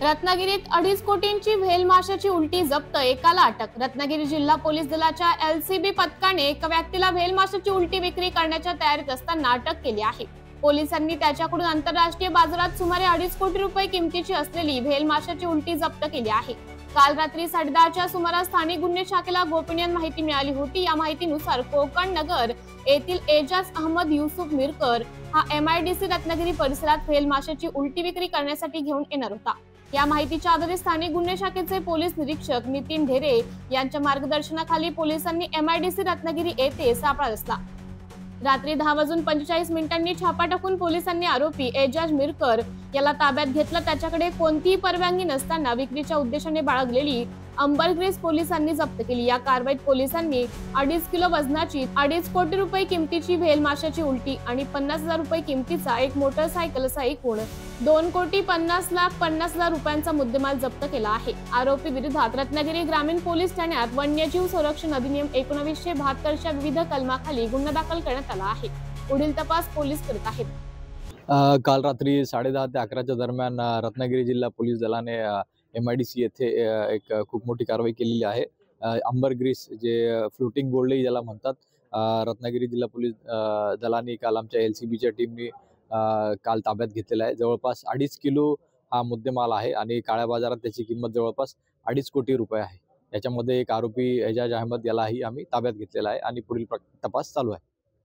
रत्नागिरीत 2.5 कोटींची व्हेल माशाची उलटी जप्त, एकाला अटक। रत्नागिरी जिल्हा पोलीस दलाच्या एलसीबी पथकाने एका व्यक्तीला व्हेल माशाची उलटी विक्री करण्याच्या तयारीत असताना अटक केली आहे। पोलिसांनी त्याच्याकडून आंतरराष्ट्रीय बाजारात सुमारे 2.5 कोटी रुपये किमतीची असलेली व्हेल माशाची उलटी जप्त केली आहे। काल रात्री 10:30च्या सुमारास स्थानिक गुन्हे शाखेला गोपनीय माहिती मिळाली होती। या माहितीनुसार कोकण नगर येथील एजाज अहमद युसुफ मिरकर हा MIDC रत्नागिरी परिसरात व्हेल माशाची उलटी विक्री करण्यासाठी घेऊन येणार होता। या माहितीच्या आधारे स्थानिक गुन्हे शाखेचे पोलीस निरीक्षक नितीन ढेरे यांच्या मार्गदर्शनाखाली पोलिसांनी MIDC रत्नागिरी येथे सापळा रचला। रात्री 10:45 छापा टाकून पोलिसांनी आरोपी एजाज मिरकर याला ताब्यात घेतलं। त्याच्याकडे कोणतीही परवानगी नसताना विक्रीच्या उद्देशाने बाळगलेली अंबर ग्रीस पोलिसांनी जप्त केली। या कारवाईत पोलिसांनी 2.5 किलो वजनाची 2.5 कोटी रुपये किमतीची व्हेल माशाची उलटी आणि 50,000 रुपये किमतीचा एक मोटरसायकल असा एकूण 2,50,50,000 रुपयांचा मुद्देमाल जप्त केला आहे। आरोपी विरोधात रत्नागिरी ग्रामीण पोलीस ठाण्यात वन्यजीव संरक्षण अधिनियम 1972च्या विविध कलमाखाली गुन्हा दाखल करण्यात आला आहे। पुढील तपास पोलीस करत आहेत। काल रात्री 10:30 ते 11च्या दरम्यान रत्नागिरी जिल्हा पोलीस दलाने MIDC येथे एक खूप मोठी कारवाई केलेली आहे। अंबर ग्रीस जे फ्लोटिंग गोल्डही ज्याला म्हणतात, रत्नागिरी जिल्हा पोलीस दलाने काल आमच्या LCBच्या टीमने काल ताब्यात घेतलेला आहे। जवळपास 2.5 किलो हा मुद्देमाल आहे आणि काळ्या बाजारात त्याची किंमत जवळपास 2.5 कोटी रुपये आहे। याच्यामध्ये एक आरोपी एजाज अहमद यालाही आम्ही ताब्यात घेतलेला आहे आणि पुढील तपास चालू आहे।